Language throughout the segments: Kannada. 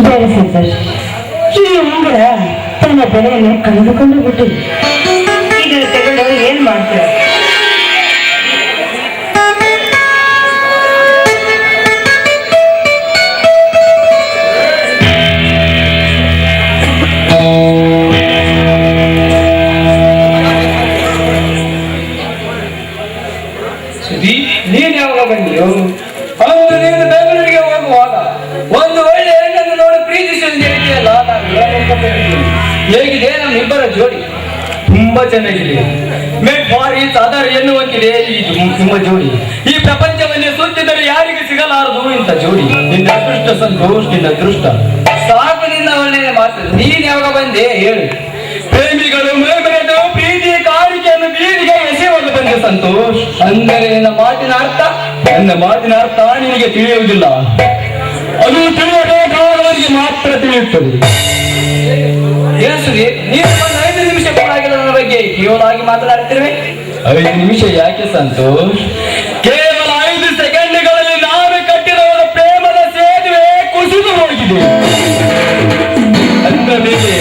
ಬೇರೆ ಸಂತೋಷ ಈ ಉಂಗುರ ತನ್ನ ಬೆಲೆಯನ್ನು ಕಳೆದುಕೊಂಡು ಬಿಟ್ಟಿದೆ. ಇದನ್ನು ತಗೊಂಡು ಏನ್ ಮಾಡ್ತಾರೆ? ನೀನ್ ಯಾವಾಗ ಬಂದಿಯೋ? ಅಂದು ನೀನು ಬೆಂಗಳೂರಿಗೆ ಹೋಗುವಾಗ ಒಂದು ಒಳ್ಳೆ ಹೆಣ್ಣನ್ನು ನೋಡಿ ಪ್ರೀತಿಸಿಲ್ಲ. ಹೇಗಿದೆ ನಮ್ಮಿಬ್ಬರ ಜೋಡಿ? ತುಂಬಾ ಚೆನ್ನಾಗಿದೆ. ಮೇಡ್ ಫಾರ್ ಈಚ್ ಅದರ್ ಎನ್ನುವಂತಿದೆ ಈ ನಿಮ್ಮ ಜೋಡಿ. ಈ ಪ್ರಪಂಚವನ್ನೇ ಸುತ್ತಿದರೆ ಯಾರಿಗೆ ಸಿಗಲಾರದು ಇಂಥ ಜೋಡಿ. ನಿನ್ನ ಅದೃಷ್ಟ ಸಂತೋಷ್, ನಿನ್ನ ಅದೃಷ್ಟ ಸಾಕು. ನಿನ್ನ ಒಳ್ಳೆಯ ಮಾತು. ನೀನ್ ಯಾವಾಗ ಬಂದೆ ಹೇಳು? ಪ್ರೇಮಿಗಳು ಮೇಲ್ಬರೆದು ಪ್ರೀತಿಯ ಕಾಣಿಕೆಯನ್ನು ಬೀದಿಗೆ ಎಸೆಯುವಾಗ ಬಂದೆ ಸಂತೋಷ್. ಅಂದರೆ ನನ್ನ ಮಾತಿನ ಅರ್ಥ ನಿನಗೆ ತಿಳಿಯುವುದಿಲ್ಲ. ಅದು ತಿಳಿಯಬೇಕಾದವರಿಗೆ ಮಾತ್ರ ತಿಳಿಯುತ್ತದೆ. ಏನಿಸುತ್ತೆ? ನೀವು 5 ನಿಮಿಷ ಕೂಡ ಆಗಿಲ್ಲ ನನ್ನ ಬಗ್ಗೆ ಕೇವಲವಾಗಿ ಮಾತನಾಡ್ತಿರುವೆ. 5 ನಿಮಿಷ ಯಾಕೆ ಸಂತೋಷ್? ಕೇವಲ 5 ಸೆಕೆಂಡ್ಗಳಲ್ಲಿ ನಾನು ಕಟ್ಟಿರುವ ಪ್ರೇಮದ ಸೇತುವೆ ಕುಸಿದು ಹೋಗಿದೆ. ಅಂದ ಮೇಲೆ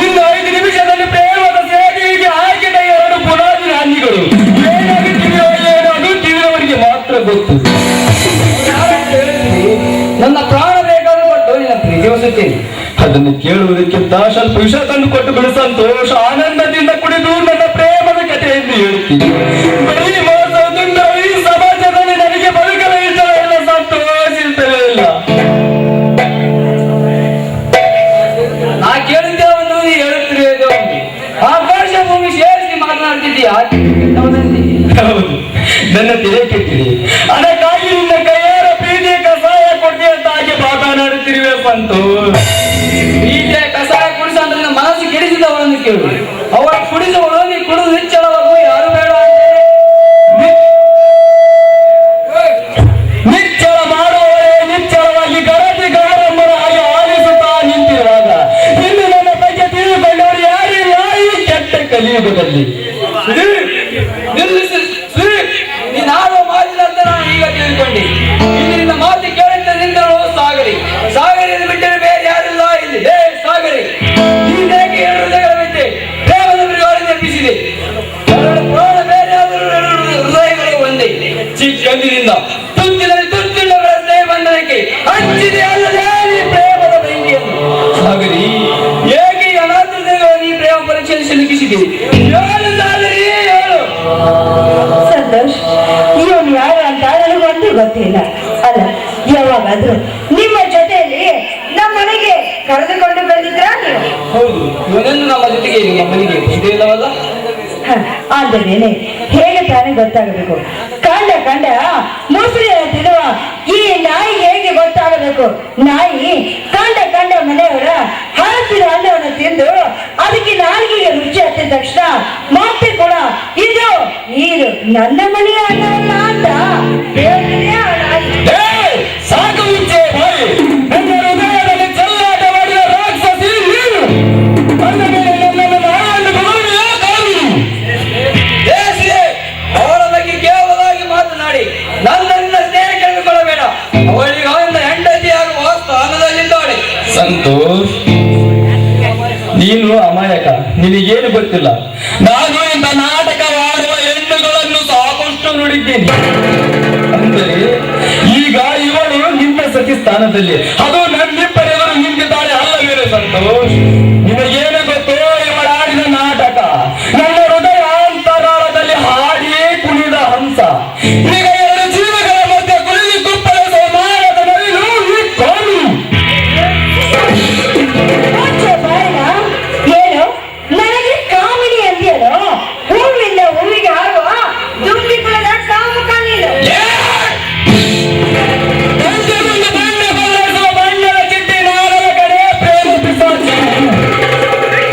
ಇನ್ನು 5 ನಿಮಿಷದಲ್ಲಿ ಪ್ರೇಮದ ಸೇತುವೆಗೆ ಹಾಕಿದ 2 ಪುನಾದಿ ನಾಣ್ಯಗಳು ಏನಾಗುತ್ತಿದೆಯೋ ಏನೋ ಅದು ತಿಳಿದವರಿಗೆ ಮಾತ್ರ ಗೊತ್ತು. ನನ್ನ ಪ್ರಾಣ ಬೇಕಾದ್ರೂ ಕೊಟ್ಟು ನಿನ್ನ ಪ್ರೀತಿ ಹೊಸುತ್ತೇನೆ. ಅದನ್ನು ಕೇಳುವುದಕ್ಕಿಂತ ಸ್ವಲ್ಪ ವಿಷ ತಂದು ಕೊಟ್ಟು ಬಿಡು ಸಂತೋಷ. ಆನಂದದಿಂದ ಕುಡಿದು ನನ್ನ ಪ್ರೇಮದ ಕಥೆಯನ್ನು ಹೇಳ್ತೀನಿ. ಬರೀ ಮೋಸದಿಂದ ಈ ಸಮಾಜದಲ್ಲಿ ನನಗೆ ಬದುಕಲು ಇಷ್ಟವೇ ಇಲ್ಲ ಸಂತೋಷ, ಇಷ್ಟವೇ ಇಲ್ಲ. ನಾ ಕೇಳಿದ್ದೇವನ್ನು ನೀ ಹೇಳುತ್ತಿರುವುದು ಆಕಾಶ ಭೂಮಿ ಸೇರಿಸಿ ಮಾತನಾಡ್ತಿದ್ದೀಯ. ಹೌದು, ನನ್ನ ತಲೆ ಕೆಟ್ಟಿದೆ. ಅದಕ್ಕಾಗಿ ನಿನ್ನ ಕೈಯಾರ ಪ್ರೀತಿಯ ಕಸಾಯ ಕೊಡ್ತೀಯ ಅಂತ ಹಾಗೆ ಮಾತನಾಡುತ್ತಿರುವೆ ಸಂತೋಷ್. ಪ್ರೀತಿಯ ಕಸಾಯ ಕುಡಿಸ ಅಂದ್ರೆ ನಿನ್ನ ಮನಸ್ಸು ಕೆಡಿಸಿದವಳನ್ನು ಕೇಳು. ಅವಳ ಕುಡಿದವಳು ನೀ ಕುಡಿದು ನಿಚ್ಚಳವಾಗು ಯಾರು ಬೇಡ. ನಿಚ್ಚಳ ಮಾಡುವವರೇ ನಿಚ್ಚಳವಾಗಿ ಗರತಿ ಗೌರಮ್ಮನ ಹಾಗೆ ಆಲಿಸುತ್ತಾ ನಿಂತಿರುವಾಗ ಇನ್ನು ನನ್ನ ಬಗ್ಗೆ ತಿಳಿದುಕೊಂಡವರು ಯಾರಿಲ್ಲ ಈ ಕೆಟ್ಟ ಕಲಿಯುಗದಲ್ಲಿ. ನೀನು ಆಡುವ ಮಾತಿನ ಅಂತ ನಾನು ಈಗ ತಿಳಿದುಕೊಂಡೆ. ಇಲ್ಲಿ ನಿನ್ನ ಮಾತು ಕೇಳುತ್ತ ನಿಂತರು ಸಾಗರಿ ಬಿಟ್ಟರೆ ಬೇರೆ ಯಾರಿಲ್ಲ ಇಲ್ಲಿ. ಸಾಗರಿ, ನೀನೇಕೆ 2 ಹೃದಯಗಳ ಮಧ್ಯೆ ಪ್ರೇಮದ ಬಿರುಗಾಳಿ ನೆನಪಿಸಿದೆ. 2 ಪ್ರಾಣ ಬೇರೆ ಆದರೂ 2 ಹೃದಯಗಳು ಒಂದೇ. ಚಿಕ್ಕಂದಿನಿಂದ ತುತ್ತಿಲ್ಲಗಳ ಸ್ನೇಹ ಬಂಧನಕ್ಕೆ ಹಚ್ಚಿದೆ ಅಲ್ಲದೆ ಈ ಪ್ರೇಮದ ಬೆಂಕಿಯನ್ನು. ಸಾಗರಿ, ಏಕೆ ಈ ಅನಾಥ ಹೃದಯಗಳು ನೀ ಪ್ರೇಮ ಪರೀಕ್ಷೆಯಲ್ಲಿ ಸಿಲುಕಿಸಿದೆ? ಹೇಳು ಸಾಗರಿ, ಹೇಳು. ಸಂತೋಷ್, ಇವನು ಯಾರು ಅಂತ ನನಗೊಂದು ಗೊತ್ತಿಲ್ಲ. ಅಲ್ಲ, ಯಾವಾಗಾದ್ರೂ ನಿಮ್ಮ ಜೊತೆಯಲ್ಲಿ ನಮ್ಮ ಮನೆಗೆ ಕರೆದುಕೊಂಡು ಬಂದಿದ್ರಾ ನೀವು? ಹೌದು, ಇವನನ್ನು ನಮ್ಮ ಜೊತೆಗೆ ನಿಮ್ಮ ಮನೆಗೆ ಇದೇ ಇಲ್ಲವಲ್ಲ. ಆದರೇನೆ ಹೇಗೆ ತಾನೇ ಗೊತ್ತಾಗಬೇಕು? ಕಂಡ ಮುಸುರಿ ತಿನ್ನುವ ಈ ನಾಯಿ ಹೇಗೆ ಗೊತ್ತಾಗಬೇಕು? ನಾಯಿ ಕಂಡ ಮನೆಯವರ ಹಾಕಿದ ಅನ್ನವನ್ನು ತಿಂದು ಅದಕ್ಕೆ ನಾಲಿಗೆಗೆ ರುಚಿ ಹತ್ತಿದ ತಕ್ಷಣ ಮತ್ತೆ ಕೂಡ ಇದು ನನ್ನ ಮನೆಯ ಅನ್ನವಲ್ಲ ಅಂತ ಹೇಳ್ತಿದೆಯಾ ನಾಯಿ? ಸಾಕು ಮುಂಚೆ ಬಾಯಿ. ನನ್ನ ಹೃದಯದಲ್ಲಿ ಚೆಲ್ಲಾಟ ಮಾಡಿದ ರಾಕ್ಷಸಿ ನೀನು. ಅಂದ ಮೇಲೆ ನನ್ನನ್ನು ನಾಳೆಯನ್ನು ಬರುವುದಿಲ್ಲ ಕಾದು. ಅವಳ ಬಗ್ಗೆ ಕೇವಲವಾಗಿ ಮಾತನಾಡಿ ನನ್ನನ್ನು ಸ್ನೇಹ ಕೇಳಿಕೊಳ್ಳಬೇಡ. ಅವಳಿಗೆ ಅವನ ಹೆಂಡತಿ ಆಗುವ ಸ್ಥಾನದಲ್ಲಿದ್ದಾಳೆ ಸಂತೋಷ್. ನೀನು ಅಮಾಯಕ, ನಿನಗೇನು ಗೊತ್ತಿಲ್ಲ. ನಾನು ಇಂಥ ನಾಟಕವಾಡುವ ಹೆಣ್ಣುಗಳನ್ನು ಸಾಕಷ್ಟು ನೋಡಿದ್ದೇನೆ. ಅಂದರೆ ಈಗ ಇವಳು ನಿನ್ನ ಸತಿ ಸ್ಥಾನದಲ್ಲಿ, ಅದು ನನ್ನಿಬ್ಬರೆವರು ನಿಂತಿದ್ದಾಳೆ ಅಲ್ಲವೇನು ಸಂತೋಷ್? ನಿನಗೇನು ಗೊತ್ತೋ ಇವಳಾಡಿದ ನಾಟಕ ನನ್ನ ಹೃದಯ ಅಂತರಾಳದಲ್ಲಿ ಹಾಡಿಯೇ ಕುಣಿದ ಹಂಸ. ಈಗ ಎರಡು ಜೀವಗಳ ಮಧ್ಯೆ ಕುಳಿದು ಕುಪ್ಪಳಿಸುವ ಮಾನದ ನವಿಲು ಈ ಕೋಲು. ಏನು ನನಗೆ ಕಾಮಿಡಿ ಅಂದ್ಯೇನೋ? ಹೂವಿಂದ ಹೂವಿಗೆ ಆಗುವ ದುಂಬಿ ಕುಲದ ಕಾಮುಕ ನೀನು. ಬಣ್ಣದ ಚಿಟ್ಟಿ ನಾರದ ಕಡೆ ಪ್ರೇಮ ಪಿಸಾಚಿ.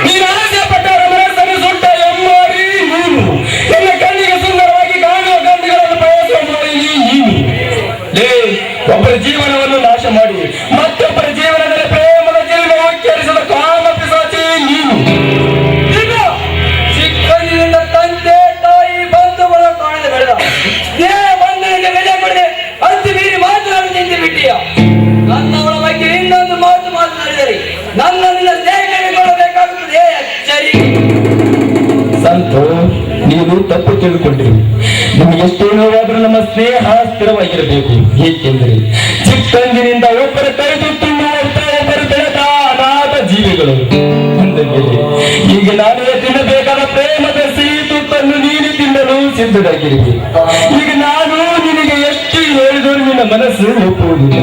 ನೀನು ಆಸೆ ಪಟ್ಟವರ ಮನಸ್ಸನ್ನು ಸುಟ್ಟ ಎಮ್ಮೋರಿ ನೀನು. ನಿನ್ನ ಕಣ್ಣಿಗೆ ಸುಂದರವಾಗಿ ಕಾಣುವ ಗಂಡುಗಳನ್ನು ಬಯಸುವ ಮೋರಿ ನೀನು. ಲೇ, ಒಬ್ಬರ ಜೀವನವನ್ನು ನಾಶ ಮಾಡಿ ಮತ್ತೊಬ್ಬರ ಜೀವನದಲ್ಲಿ ಪ್ರೇಮದ ಜೀವನ ಒಕ್ಕರಿಸಿದ ಕಾಮ ಪಿಸಾಚಿ ನೀನು. ಈಗ ಚಿಕ್ಕಂದಿನಿಂದ ತಂದೆ ತಾಯಿ ಬಂಧುಗಳ ಕಾಣದೆ ಬೆಳೆದ ದೇಹ ಬಂಧನಿಗೆ ಬೆಲೆ ಕೊಡದೆ ಅಂತು ಮೀರಿ ಮಾತನಾಡಿ ನಿಂತು ಬಿಟ್ಟಿಯ. ನನ್ನವಳ ಬಗ್ಗೆ ಇನ್ನೊಂದು ಮಾತು ಮಾತನಾಡಿದರೆ ನನ್ನ ನಿನ್ನ ಸ್ನೇಹ ಕೈಗೊಳ್ಳಬೇಕಾಗುತ್ತದೆ. ಎಚ್ಚರಿ ಸಂತೋಷ್, ನೀನು ತಪ್ಪು ತಿಳ್ಕೊಂಡಿರಿ. ನಿಮಗೆ ಎಷ್ಟೇ ನೋವಾದರೂ ನಮ್ಮ ಸ್ನೇಹ ಸ್ಥಿರವಾಗಿರಬೇಕು. ಏಕೆಂದರೆ ಚಿಕ್ಕಂದಿನಿಂದ ಒಬ್ಬರ ಕೈ ತುತ್ತುಂಡು ಒಬ್ಬರು ಬೆಳೆದ ಅನಾಥ ಜೀವಿಗಳು. ಅಂದ ಮೇಲೆ ಈಗ ನಾನೇ ತಿನ್ನಬೇಕಾದ ಪ್ರೇಮದ ಸಿಹಿ ತುತ್ತನ್ನು ನೀನು ತಿನ್ನಲು ಸಿದ್ಧರಾಗಿರುವೆ. ಈಗ ನಾನು ನಿನಗೆ ಎಷ್ಟು ಹೇಳಿದರೂ ನಿನ್ನ ಮನಸ್ಸು ಒಪ್ಪುವುದಿಲ್ಲ.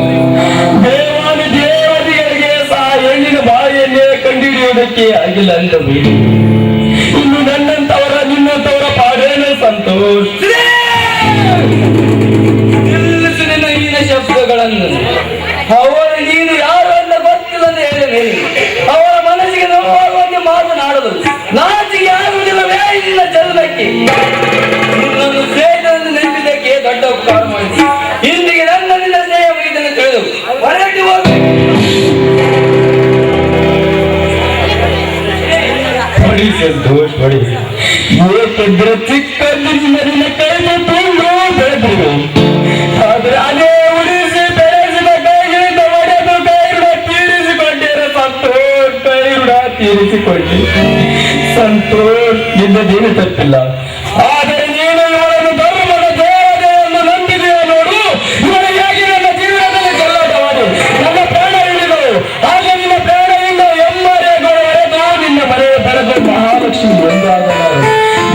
ದೇವಾನು ದೇವತೆಗಳಿಗೆ ಸಹ ಹೆಣ್ಣಿನ ಬಾಯಿಯನ್ನೇ ಕಂಡುಹಿಡಿಯುವುದಕ್ಕೆ ಆಗಿಲ್ಲ ಅಂದಬೇಡಿ. ಇನ್ನು ನನ್ನಂತವರ ನಿನ್ನಂತವರ ಪಾಡೇನು ಸಂತೋಷ್? ನಿಲ್ಲಿಸು ನಿನ್ನ ಹೀನ ಶಬ್ದಗಳನ್ನು. ಅವಳು ನೀನು ಯಾರು ಅಂತ ಗೊತ್ತಿಲ್ಲ ಅಂತ ಹೇಳಿದ ಮೇಲೆ ಅವಳ ಮನಸ್ಸಿಗೆ ನೋವಾಗುವಂತೆ ಮಾತನಾಡಲು ನಾಚಿಗೆ ಆಗುವುದಿಲ್ಲವೇ ನಿನ್ನ ಜನ್ಮಕ್ಕೆ? ನಿನ್ನನ್ನು ಸ್ನೇಹಿತರನ್ನು ನೆನಪಿದ್ದಕ್ಕೆ ದೊಡ್ಡ ಉಪಕಾರ ಮಾಡಿದೆ. ಇಂದಿಗೆ ನನ್ನ ನಿನ್ನ ಸ್ನೇಹ ಮುಗಿದನ್ನು ತಿಳಿದು ಹೊರಟು ಹೋಗಿ ಸಂತೋಷ್ ಹೊಡಿ. ಏಕೆಂದ್ರೆ ಚಿಕ್ಕಂದಿನಿಂದ ನಿನ್ನ ಕೈಗೆ ತುಂಡು ಬೆಳೆದಿರು. ಆದ್ರೆ ಅದೇ ಉಳಿಸಿ ಬೆಳೆಸಿದ ಕೈಗಳಿಂದ ಒಡೆದು ಕೈರುಡ ತೀರಿಸಿಕೊಂಡಿರ ಸಂತೋಷ್. ಕೈರುಡ ತೀರಿಸಿಕೊಂಡಿ ಸಂತೋಷ್, ನಿನ್ನದೇನು ತಪ್ಪಿಲ್ಲ. ಆದರೆ ನೀನು ಇವಳನ್ನು ಧರ್ಮದ ದೇವತೆಯನ್ನು ನಂಬಿದೆಯ ನೋಡು. ಇವಳಿಗಾಗಿ ನನ್ನ ಜೀವನದಲ್ಲಿ ಚೆಲ್ಲಾಟವಾಡಿ ನನ್ನ ಪ್ರಾಣ ಹಿಡಿದು ಆಗ ನಿನ್ನ ಪ್ರಾಣದಿಂದ ಎಮ್ಮರೆಗೊಳವರೆದು ನಿನ್ನ ಮನೆಯ ಬೆಳೆದು ಮಹಾಲಕ್ಷ್ಮಿ ಒಂದಾಗಲಾರೆ.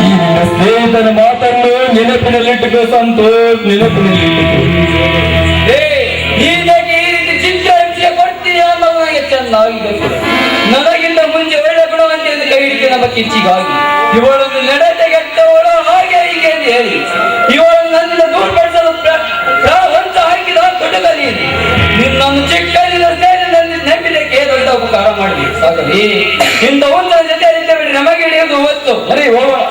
ಈ ನಿನ್ನ ಸ್ನೇಹಿತನ ಮಾತನ್ನು ನೆನಪಿನಲ್ಲಿಟ್ಟುಕೋ ಸಂತೋಷ್, ನೆನಪಿನಲ್ಲಿಟ್ಟುಕೋ. ನೀನೇಕೆ ಈ ರೀತಿ ಚಿಂತೆ ಕೊಡ್ತೀಯ ಅನ್ನೋದು ನನಗೆ ಚೆನ್ನಾಗಿ ಗೊತ್ತಿದೆ. ನನಗಿಂತ ಮುಂಚೆ ಒಳ್ಳೆ ಗುಣವಂತೆ ಎಂದು ಕೈ ಹಿಡಿಕೆ ನಮ್ಮ ಕಿಚ್ಚಿಗಾಗಿ ಇವಳನ್ನು ನಡೆತೆಗೆಟ್ಟವಳು ಹಾಗೆ ಹೀಗೆ ಎಂದು ಹೇಳಿ ಇವಳನ್ನು ನನ್ನಿಂದ ದೂರಪಡಿಸಲು ಹೊಂಚ ಹಾಕಿದ ತೊಡಗ ನೀನು. ನಿನ್ನನ್ನು ಚಿಕ್ಕನಿಂದ ಸೇರಿ ನನ್ನ ನೆನಪಿದಕ್ಕೆ ದೊಡ್ಡ ಉಪಕಾರ ಮಾಡಿದೆ. ಸಾಕಲಿ ಇಂಥ ಒಂದರ ಜೊತೆ ಬಿಡಿ ನಮಗೆ ಹಿಡಿಯುವುದು ಹೊತ್ತು. ಸರಿ ಹೋಗೋಣ.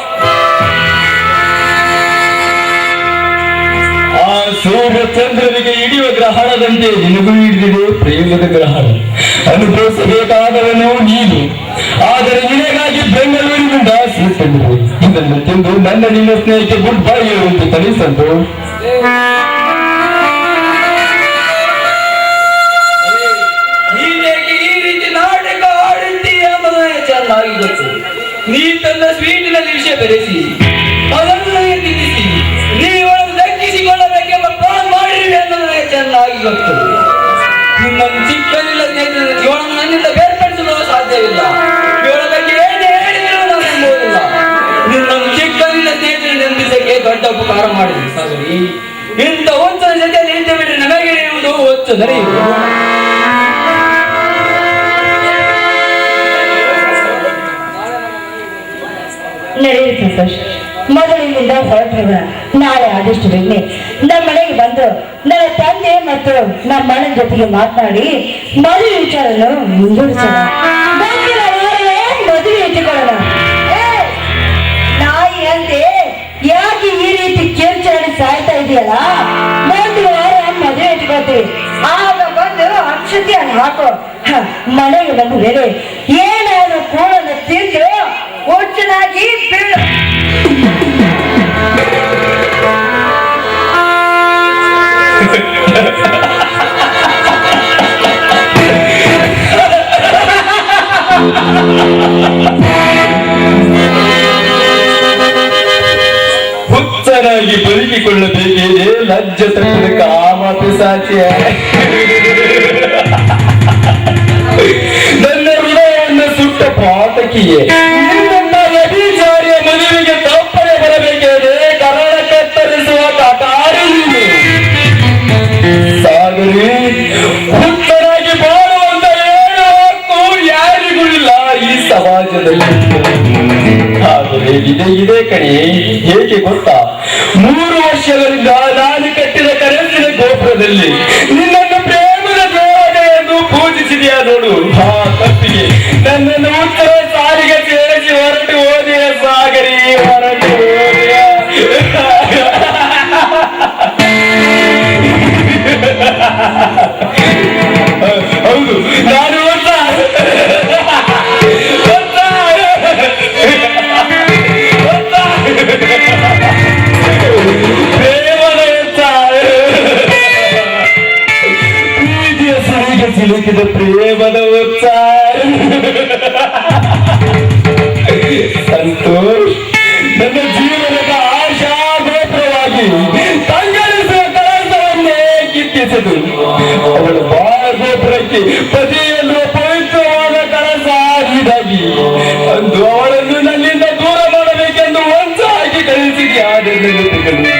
ಆ ಸೂರ್ಯ ಚಂದ್ರನಿಗೆ ಹಿಡಿಯುವ ಗ್ರಹಣದಂತೆ ನಿನಗೂ ಹಿಡಿದಿದೆ ಪ್ರೇಮದ ಗ್ರಹಣ. ಅನುಭವಿಸಬೇಕಾದವನು ನೀನು. ಆದರೆ ನಿನಗಾಗಿ ಬೆಂಗಳೂರಿನಿಂದ ಸ್ವೀಕರಿಸಿದೆ. ಇದನ್ನು ತಿಂದು ನನ್ನ ನಿನ್ನ ಸ್ನೇಹಕ್ಕೆ ಗುಡ್ ಬೈ ಹೇಳುವಂತೆ ತಿಳಿಸಂತು. ನೀನೇಕೆ ಈ ರೀತಿ ನಾಟಕ ಆಡುತ್ತೀಯ ಅನ್ನೋದು ಚೆನ್ನಾಗಿ ಗೊತ್ತು. ನೀ ತನ್ನ ಸ್ವೀಟಿನಲ್ಲಿ ವಿಷಯ ಬೆರೆಸಿ ಅದನ್ನು ನನಗೆ ತಿನ್ನಿಸಿ ನೀವಳನ್ನು ದಕ್ಕಿಸಿಕೊಳ್ಳಬೇಕೆಂಬ ಪ್ಲಾನ್ ಮಾಡಿರುವೆ ಅನ್ನೋದು ನನಗೆ ಚೆನ್ನಾಗಿ ಗೊತ್ತು. ನಿಮ್ಮನ್ನು ಚಿಕ್ಕನಿಲ್ಲ ಸ್ನೇಹಿತರು ಇವಳನ್ನು ನನ್ನಿಂದ ಬೇರ್ಪಡಿಸಲು ಸಾಧ್ಯವಿಲ್ಲ. ಇವಳ ಬಗ್ಗೆ ಏನೇ ಹೇಳಿದರೂ ನಾನು ನಂಬುವುದಿಲ್ಲ. ನಿನ್ನನ್ನು ಚಿಕ್ಕನಿಲ್ಲ ಸ್ನೇಹಿತರು ನೆನಪಿಸಕ್ಕೆ ದೊಡ್ಡ ಉಪಕಾರ ಮಾಡಿದೆ. ಸಾಗರಿ ಇಂಥ ಹೊಚ್ಚನ ಜೊತೆ ನಿಂತು ಬಿಟ್ಟರೆ ನಮಗೆ ಇರುವುದು ಹೊಚ್ಚು. ನಡೆಯುವುದು ನಡೆಯಿರಿ ಸಂತೋಷ್. ಮೊದಲಿನಿಂದ ಹೊರಟಿರುವ ನಾಳೆ ಆದಷ್ಟು ಬೇಗನೆ ನಮ್ಮ ಮನೆಗೆ ಬಂದು ನನ್ನ ತಂದೆ ಮತ್ತು ನಮ್ಮ ಅಣ್ಣನ ಜೊತೆಗೆ ಮಾತನಾಡಿ ಮದುವೆ ವಿಚಾರವನ್ನು ಮುಂದೂಡಿಸೋಣ. ಮದುವೆ ಇಟ್ಟುಕೊಳ್ಳೋಣ. ನಾಯಿ ಅಂತೆ ಯಾಕೆ ಈ ರೀತಿ ಕಿರ್ಚಾಡಿ ಸಾಯ್ತಾ ಇದೆಯಲ್ಲ? ಒಂದು ವಾರ ಮದುವೆ ಇಟ್ಕೊಳ್ತೀವಿ, ಆಗ ಬಂದು ಅಕ್ಷತೆಯನ್ನು ಹಾಕೋ. ಮನೆಗೆ ಬಂದು ಬೇರೆ ಏನಾದ್ರು ಕೂಡನ್ನು ತಿಂದು ಹುಚ್ಚನಾಗಿ ಬೀಳು. ಹುಚ್ಚನಾಗಿ ಬದುಕಿಕೊಳ್ಳಬೇಕೇನೆ ಲಜ್ಜ ತಟ್ಟದ ಕಾಮ ಪಿಸಾಚಿಯ ನನ್ನ ಹೃದಯವನ್ನು ಸುಟ್ಟ ಪಾತಕಿಯೇ ನಿನ್ನಂತ ವ್ಯಭಿಚಾರಿಯ ಮದುವೆಗೆ ತಪ್ಪನೆ ಬರಬೇಕೇನೆ ಕರಳ ಕತ್ತರಿಸುವ ತಾಟಾರಿ ಸಾಗರಿ ಹುಚ್ಚನಾಗಿ ಬಾಳುವಂತ ಏನು ಹಕ್ಕು ಯಾರಿಗೂ ಇಲ್ಲ ಈ ಸಮಾಜದಲ್ಲಿ. ಆದರೆ ಇದೇ ಕಣೆ ಹೇಗೆ ಗೊತ್ತಾ, 3 ವರ್ಷಗಳಿಂದ ನಾನು ಕಟ್ಟಿದ ಕನಸಿನ ಗೋಪುರದಲ್ಲಿ ನಿನ್ನನ್ನು ಪ್ರೇಮದ ದೇವತೆ ಎಂದು ಪೂಜಿಸಿದೆಯಾ ನೋಡು. ಆ ತಪ್ಪಿಗೆ ನನ್ನನ್ನು ಉತ್ತರ ಸಾರಿಗೆ ಸೇರಿಸಿ ಹೊರಟು ಹೋದೆಯ ಸಾಗರಿ, ಹೊರಟು ಹೋದೆಯ. ಹೌದು, ನಾನು ಸಿಲುಕಿದ ಪ್ರೇಮದ ಉತ್ಸಾಹ. ಸಂತೋಷ್ ನನ್ನ ಜೀವನದ ಆಶಾ ಗೋಪುರವಾಗಿ ತಂಗಳಿಸುವ ಕಳಸವನ್ನೇ ಕಿತ್ತಿಸಿದು. ಅವಳ ಗೋಪುರಕ್ಕೆ ಪತಿಯಲ್ಲೂ ಪವಿತ್ರವಾದ ಕಳಸ ಇದಾಗಿ ಅಂದು ಅವಳನ್ನು ನನ್ನಿಂದ ದೂರ ಮಾಡಬೇಕೆಂದು ಒಂದಾಗಿ ಕಳಿಸಿದ್ಯಾ ನೆನಪಿಗಳು.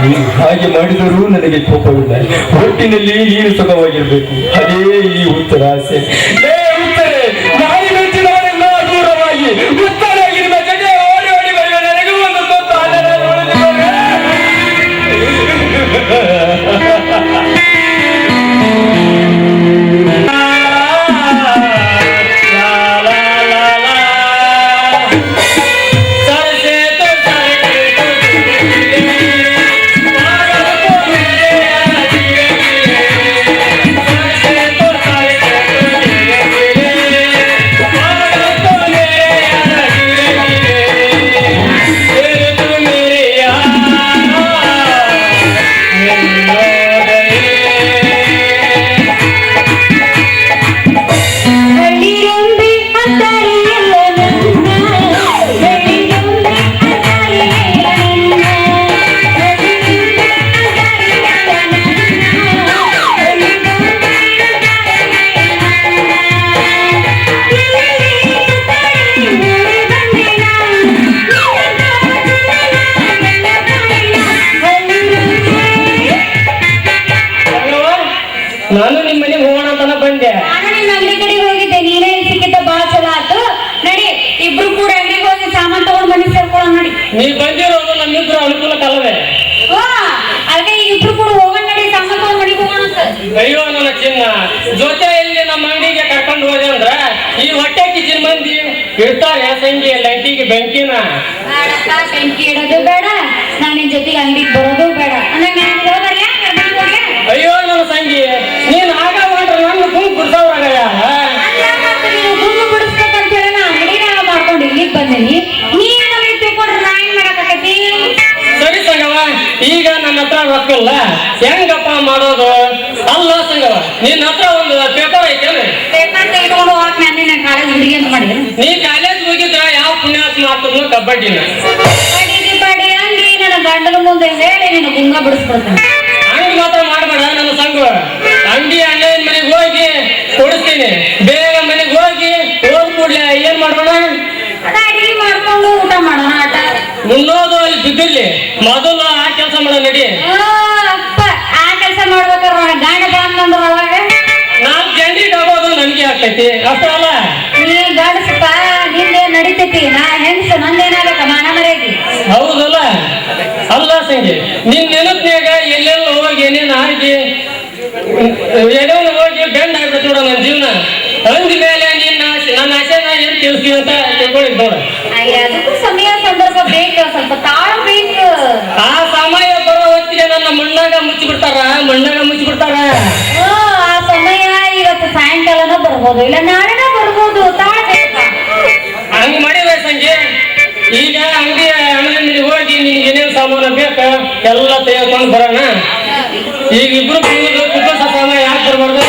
ನೀನು ಹಾಗೆ ಮಾಡಿದರೂ ನನಗೆ ಕೋಪವಿಲ್ಲ. ಒಟ್ಟಿನಲ್ಲಿ ನೀನು ಸುಖವಾಗಿರ್ಬೇಕು, ಅದೇ ಈ ಉತ್ತರ ಆಸೆ. ಉತ್ತರೆ ನಾಯಿ ಮೆಚ್ಚಿದವರೆಲ್ಲ ದೂರವಾಗಿ ಉತ್ತರಾಗಿ ನಿಮ್ಮ ಜೊತೆ ಓಡಿ ಓಡಿ ಬರೆಯುವ ನನಗೂ ಒಂದು ತೊತ್ತು ನಾನು ನಿಮ್ಮ ಮನೆಗೆ ಹೋಗೋಣ ಅಂತ ಬಂದೆ. ನಾನು ನಿಮ್ಮ ಅಂಗಡಿ ಕಡೆಗೆ ಹೋಗಿದ್ದೆ, ನೀನೇ ಸಿಕ್ಕಿದ್ದ ಬಾಳ ಚಲೋ ಆಯ್ತು. ನಡಿ ಇಬ್ರು ಕೂಡ ಅಂಗಡಿಗೆ ಹೋಗಿ ಸಾಮಾನ್ ತಗೊಂಡ್ ಮನೆ ಸೇರ್ಕೊಳ್ಳೋಣ. ನಡಿ, ನೀ ಬಂದಿರೋದು ನಮ್ಮಿಬ್ರು ಅನುಕೂಲಕ್ಕಲ್ಲವೇ? ಓ ಅಲ್ಗೆ ಇಬ್ರು ಕೂಡ ಹೋಗೋಣ. ನಡಿ, ಸಾಮಾನ್ ತಗೊಂಡ್ ಮನೆಗೆ ಹೋಗೋಣ ಅಂತ. ಅಯ್ಯೋ ನನ್ನ ಚಿನ್ನ, ಜೊತೆಯಲ್ಲಿ ನಮ್ಮ ಅಂಗಡಿಗೆ ಕರ್ಕೊಂಡು ಹೋದೆ ಅಂದ್ರ ಈ ಹೊಟ್ಟೆ ಕಿಚಿನ ಮಂದಿ ಇಡ್ತಾರೆ ಸಂಗಿ ಲೈಟಿಗೆ ಬೆಂಕಿನ. ಬೇಡಪ್ಪ, ಬೆಂಕಿ ಇಡೋದು ಬೇಡ, ನಾನು ನಿನ್ ಜೊತೆಗೆ ಅಂಗಡಿಗೆ ಬರೋದು ಬೇಡ. ಅಯ್ಯೋ ನನ್ನ ಸಂಗಿ, ನೀನ್ ಆಗ ಮಾಡ್ರೆ ನನ್ನ ಗುಂಪು ಬಿಡ್ಸವ್ರಾಗ. ಗುಂಪು ಬಿಡಿಸ್ಬೇಕಂತ ಹೇಳಿ ನಾ ಅಂಗಡಿನ ಮಾಡ್ಕೊಂಡು ಇಲ್ಲಿಗೆ ಬಂದೀನಿ. ನೀನ್ ನಮಗೆ ತಿಳ್ಕೊಂಡ್ರೆ ನಾ ಏನ್ ಮಾಡಕ್ಕಾಗತಿ? ಸರಿ ಸಂಗವ, ಈಗ ನನ್ನ ಹತ್ರ ರೊಕ್ಕಿಲ್ಲ, ಹೆಂಗಪ್ಪ ಮಾಡೋದು? ಅಲ್ಲ ಸಂಗವ, ನಿನ್ನ ಹತ್ರ ಒಂದು ಪೇಪರ್ ಐತೇನೆ? ಪೇಪರ್ ತೆಗೆದುಕೊಂಡು ಹೋಗಕ್ ನಾನು ಕಾಲೇಜ್ ಹುಡುಗಿ ಅಂತ ಮಾಡಿದೆ. ನೀ ಕಾಲೇಜ್ ಹೋಗಿದ್ರ ಯಾವ ಪುಣ್ಯಾತ್ಮ ಮಾಡ್ತಿದ್ನು ಕಬಡ್ಡಿನ. ಬಡಿ ಅಂಗಿ ನನ್ನ ಗಂಡನ ಮುಂದೆ ಹೇಳಿ ನೀನು ಗುಂಗ ಬಿಡಿಸ್ಕೊಳ್ತಾನೆ. ಹಂಗ ಮಾತ್ರ ಮಾಡ್ಬೇಡ ನನ್ನ ಸಂಘ. ಅಂಗಡಿ ಅಣ್ಣನ ಮನೆಗೆ ಹೋಗಿ ಕೊಡಿಸ್ತೀನಿ, ಬೇಗ ಮನೆಗೆ ಹೋಗಿ ಹೋದ್ ಕೂಡ್ಲೆ ಏನ್ ಮಾಡೋಣ? ಅಡಿಗೆ ಮಾಡ್ಕೊಂಡು ಊಟ ಮಾಡೋಣ. ಆಟ ಮುನ್ನೋದು ಅಲ್ಲಿ ಬಿದ್ದಿರ್ಲಿ, ಮೊದಲು ಆ ಕೆಲಸ ಮಾಡೋ ನಡಿ. ಅಪ್ಪ, ಆ ಕೆಲಸ ಮಾಡ್ಬೇಕಾದ್ರೆ ಗಾಂಡ ಬಂದಂದ್ರ ಅವಾಗ 4 ಜನರಿಗೆ ಆಗೋದು ನನಗೆ ಆಗ್ತೈತಿ ಅಷ್ಟಲ್ಲ. ನೀ ಗಂಡಸಪ್ಪ, ನಿಂದೆ ನಡಿತೈತಿ. ನಾ ಹೆಂಗಸ, ನಂದೇನಾಗತ್ತ ಮಾನ ಮರ್ಯಾದಿ. ಹೌದಲ್ಲ? ಅಲ್ಲ ಸಂಗಿ, ನಿನ್ ನೆನಪಿನಾಗ ಎಲ್ಲೆಲ್ಲ ಹೋಗಿ ಏನೇನು ಆಗಿ ಎಲ್ಲೆಲ್ಲ ಹೋಗಿ ಬೆಂಡ್ ಆಗ್ಬೇಕು ನೋಡ ನನ್ನ ಜೀವನ. ಅಂದ ಮೇಲೆ ನನ್ನ ಆಸೆನ ಏನ್ ತಿಳಿಸ್ತೀವಿ ಅಂತ ತಿಳ್ಕೊಂಡಿದ್ ನೋಡ. ಅದಕ್ಕೂ ಸಮಯ ಸಂದರ್ಭ ಬೇಕು, ಸ್ವಲ್ಪ ತಾಳು ಬೇಕು. ಆ ಸಮಯ ಬರೋ ಹೊತ್ತಿಗೆ ನನ್ನ ಮಣ್ಣಾಗ ಮುಚ್ಚಿಬಿಡ್ತಾರ. ಆ ಸಮಯ ಇವತ್ತು ಸಾಯಂಕಾಲನ ಬರ್ಬೋದು, ಇಲ್ಲ ನಾಳೆನ ಬರ್ಬೋದು. ತಾಳು ಬೇಕು. ಹಂಗ ಮಾಡಿದ್ರೆ ಸಂಜೆ ಈಗ ಅಂಗಡಿ ಅಂಗಡಿ ಹೋಗಿ ನಿನ್ಗೆ ಏನೇನು ಸಾಮಾನು ಬೇಕ ಎಲ್ಲ ತೆಗೆದುಕೊಂಡು ಬರೋಣ. ಈಗ ಇಬ್ರು ಕುಟುಂಬ ಸಾಮಾನು ಯಾಕೆ ಬರ್ಬಾರ್ದು?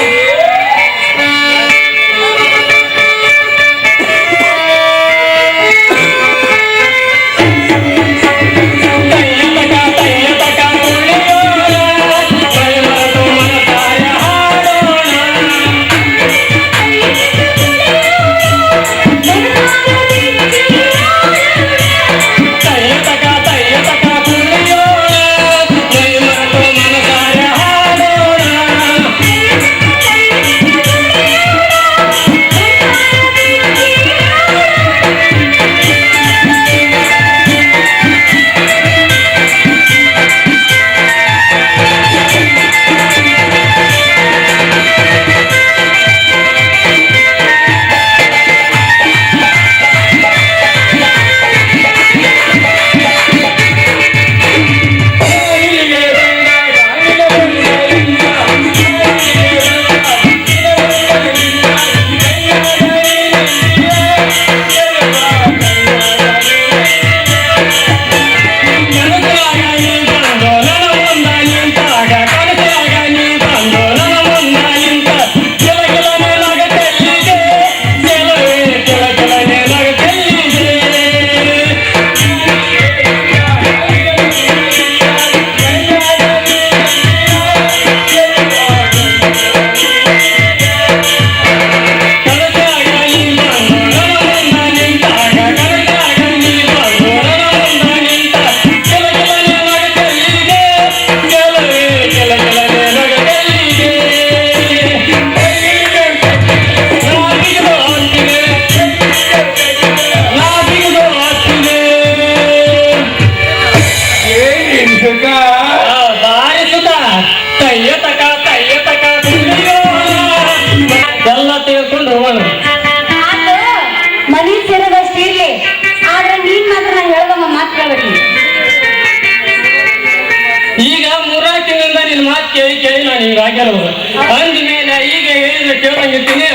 ಕೇಳಿ ಕೇಳಿ ನಾನು ಈಗ ಆಗ್ಯಾನವ್ರು ಅಂದ್ಮೇಲೆ ಈಗ ಹೇಳಿದ್ರೆ ಕೇಳಂಗಿರ್ತೀನಿ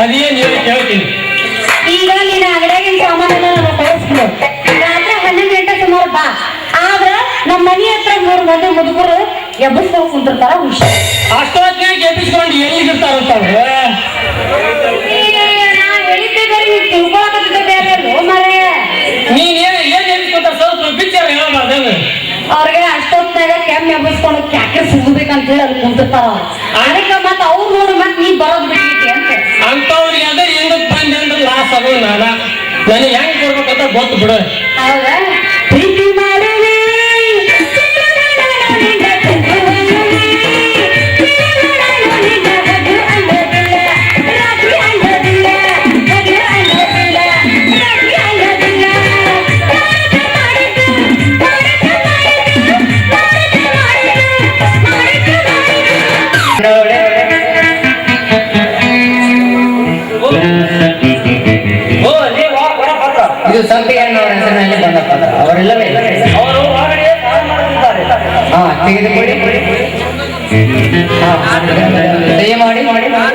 ಅದೇನು ಹೇಳಿ ಕೇಳ್ತೀನಿ. ಈಗ ನೀನು ಅಂಗಡಿಯಾಗಿನ ಸಾಮಾನೆಲ್ಲ ನಾನು ಕಳಿಸ್ಬಿಡು. ರಾತ್ರಿ 11 ಗಂಟೆ ಸುಮಾರು ಬಾ. ಆದ್ರ ನಮ್ಮ ಮನೆ ಹತ್ರ 3 ಮಂದಿ ಮುದುಕರು ಎಬ್ಬಸ್ಕೊಂಡು ಕುಂತಿರ್ತಾರ ಹುಷಾರ್. ಅಷ್ಟೊತ್ತಿನಾಗ ಎಬ್ಬಿಸ್ಕೊಂಡು ಎಲ್ಲಿಗಿರ್ತಾರಂತ ಅವ್ರು. ನಾ ಹೇಳಿದ್ದೆ ಬೇರೆ ನೀನು ತಿಳ್ಕೊಳಕತ್ತಿದ್ದೆ ಬೇರೆ ಅಲ್ಲೋ ಮಾರೇ. ನೀನ್ ಏನ್ ಎಬ್ಬಿಸ್ಕೊಂತಾರ ಸ್ವಲ್ಪ ಪಿಕ್ಚರ್ ಹೇಳಬಾರ್ದೇನು. ಅವ್ರಿಗೆ ಅಷ್ಟೊತ್ತಿನಾಗ ಕೆಮ್ಮು ಎಬ್ಬಸ್ಕೊಂಡು ಕ್ಯಾಕೆ ಸಿಗಬೇಕಂತ ಹೇಳಿ ಅಲ್ಲಿ ಕುಂತಿರ್ತಾರ. ಅದಕ್ಕೆ ಮತ್ತೆ ಅವ್ರು ನೋಡಿ ಮತ್ತೆ ನೀ ಬರೋದು ಬಿಟ್ಟಿದ್ದೆ ಅಂತ ಅಂತವ್ರಿಗೆ ಅದೇ ಹೆಂಗಕ್ ಬಂದೆ ಅಂದ್ರೆ ಲಾಸ್ ಆಗೋ ನನಗೆ ಹೆಂಗ್ ಕೊಡ್ಬೇಕಂತ ಗೊತ್ತು ಬಿಡು. ಹೌದಾ? ಪ್ರೀತಿ ಮಾಡುವೆ ಇದು ಸಂಪಿಗೆಣ್ಣವರ ಹೆಸರಿನಲ್ಲಿ ಬಂದ ಪತ್ರ. ಅವರೆಲ್ಲವೇ ಅವರು ಹೊರಗಡೆ ಕಾಲ್ ಮಾಡುತ್ತಿದ್ದಾರೆ. ತೆಗೆದುಕೊಳ್ಳಿ. ದಯಮಾಡಿ ಮಾಡಿ ಬರಲಿ.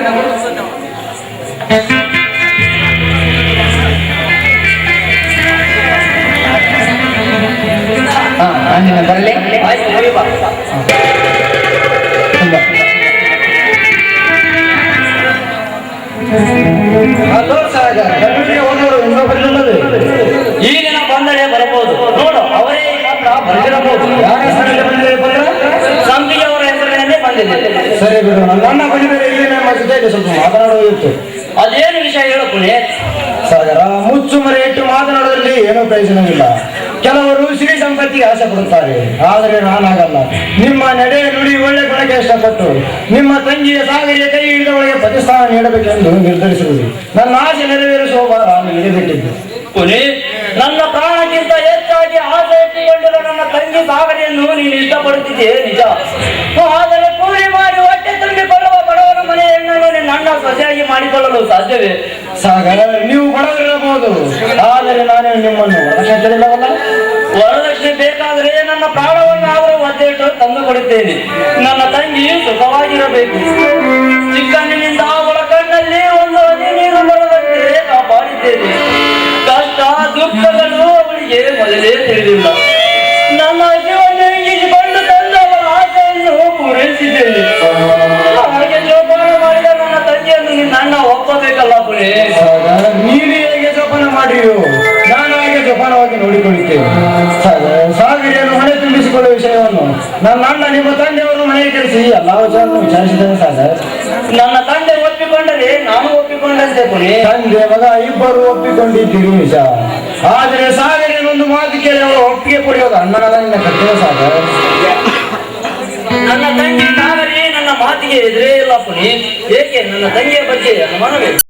ಈ ದಿನ ಬಂದರೆ ಬರಬಹುದು. ನೋಡು, ಅವರೇ ಮಾತ್ರ ಬರೆದಿರಬಹುದು. ಯಾರ ಹೆಸರಲ್ಲಿ ಬಂದಿದೆ ಪತ್ರ? ಸಂಪಿಗೆ ಅವರ ಹೆಸರಿನಲ್ಲೇ ಬಂದಿದೆ. ಸರಿ ಬಿಡು, ನನ್ನ ಬಂದಿದ್ದಾರೆ. ಇಲ್ಲಿ ನಮ್ಮ ಜೊತೆಗೆ ಸ್ವಲ್ಪ ಮಾತನಾಡುವುದಿತ್ತು. ಅದೇನು ವಿಷಯ ಹೇಳು ಪುನೀತ್. ಸಾಗರ, ಮುಚ್ಚು ಮರೆ ಇಟ್ಟು ಮಾತನಾಡೋದ್ರಲ್ಲಿ ಏನೂ ಪ್ರಯೋಜನವಿಲ್ಲ. ಕೆಲವರು ಸಿರಿ ಸಂಪತ್ತಿಗೆ ಆಸೆ ಪಡುತ್ತಾರೆ, ಆದರೆ ನಾನಾಗಲ್ಲ. ನಿಮ್ಮ ನಡೆ ನುಡಿ ಒಳ್ಳೆ ಗುಣಕ್ಕೆ ಇಷ್ಟಪಟ್ಟು ನಿಮ್ಮ ತಂಗಿಯ ಸಾಗರಿಯ ಕೈ ಹಿಡಿದವಳಿಗೆ ಪ್ರತಿಸ್ಥಾನ ನೀಡಬೇಕೆಂದು ನಿರ್ಧರಿಸುವುದು ನನ್ನ ಆಸೆ ನೆರವೇರಿಸುವ ಭಾರ ನನಗೆ ಬಿಟ್ಟಿದ್ದು. ಪುನೀತ್, ನನ್ನ ಪ್ರಾಣಕ್ಕಿಂತ ಹೆಚ್ಚಾಗಿ ಆಸೆ ಇಟ್ಟುಕೊಂಡಿರುವ ನನ್ನ ತಂಗಿ ಸಾಗರಿಯನ್ನು ನೀನು ಇಷ್ಟಪಡುತ್ತಿದ್ದೆ ನಿಜ. ಆದರೆ ಕೂಲಿ ಮಾಡಿ ಹೊಟ್ಟೆ ತುಂಬಿಕೊಳ್ಳುವ ಬಡವರ ಮನೆ ಹೆಣ್ಣನ್ನು ನನ್ನ ಸೊಸೆಯಾಗಿ ಮಾಡಿಕೊಳ್ಳಲು ಸಾಧ್ಯವೇ? ಸಾಗರ, ನೀವು ಬಡವರಿರಬಹುದು, ಆದರೆ ನಾನು ನಿಮ್ಮನ್ನು ವರದಕ್ಷಿಣೆಯಿಲ್ಲವಲ್ಲ. ವರದಕ್ಷಿಣೆ ಬೇಕಾದರೆ ನನ್ನ ಪ್ರಾಣವನ್ನಾದರೂ ಒದ್ದೆಟ್ಟು ತಂದು ಕೊಡುತ್ತೇನೆ. ನನ್ನ ತಂಗಿ ಸುಖವಾಗಿರಬೇಕು. ಚಿಕ್ಕಂದಿನಿಂದ ಅವಳ ಕಣ್ಣಲ್ಲಿ ಒಂದು ಹನಿ ನೀರು ಬರದಂತೆ ಕಾಪಾಡಿದ್ದೇನೆ. ಕಷ್ಟ ದುಃಖಗಳು ಅವಳಿಗೆ ಮೊದಲೇ ತಿಳಿದಿಲ್ಲ. ನನ್ನ ಜೀವನ ಈಜಿಕೊಂಡು ತಂದು ಅವಳ ಆಸೆಯನ್ನು ಪೂರೈಸಿದ್ದೇನೆ. ಹಾಗೆ ಜೋಪಾನ ಮಾಡಿದ ನನ್ನ ತಂಗಿಯನ್ನು ನನ್ನ ಒಪ್ಪಬೇಕಲ್ಲ ಪುಣೆ. ನೀನು ಹೇಗೆ ಜೋಪಾನ ಮಾಡಿಯೋ ನಾನು ಹಾಗೆ ಜೋಪಾನವಾಗಿ ನೋಡಿಕೊಳ್ಳುತ್ತೇವೆ. ಸಾಗರಿಯನ್ನು ಮನೆ ತುಂಬಿಸಿಕೊಳ್ಳುವ ವಿಷಯವನ್ನು ನನ್ನ ಅಣ್ಣ ನಿಮ್ಮ ತಂದೆಯವರು ಮನೆಗೆ ಕರೆಸಿ ಎಲ್ಲ ವಿಚಾರವನ್ನು ವಿಚಾರಿಸಿದ್ದೇನೆ. ಸಾಗರ್, ನನ್ನ ತಂದೆ ಒಪ್ಪಿಕೊಂಡರೆ ನಾನು ಒಪ್ಪಿಕೊಂಡಂತೆ ಪುಣೆ. ತಂದೆ ಮಗ ಇಬ್ಬರು ಒಪ್ಪಿಕೊಂಡಿದ್ದೀರಿ ನಿಜ, ಆದರೆ ಸಾಗರಿಯನ್ನೊಂದು ಮಾತು ಕೇಳಿ ಅವರು ಒಪ್ಪಿಗೆ ಕೊಡಿಯೋದು ಅಣ್ಣನಲ್ಲ ನಿನ್ನ ಕರ್ತವ್ಯ. ಸಾಗರ್, ನನ್ನ ತಂಗಿ ಸಾಗರಿ ನನ್ನ ಮಾತಿಗೆ ಎದುರೇ ಇಲ್ಲ ಪುನೀತ್. ಏಕೆ? ನನ್ನ ತಂಗಿಯ ಬಗ್ಗೆ ಅನುಮಾನವೇ.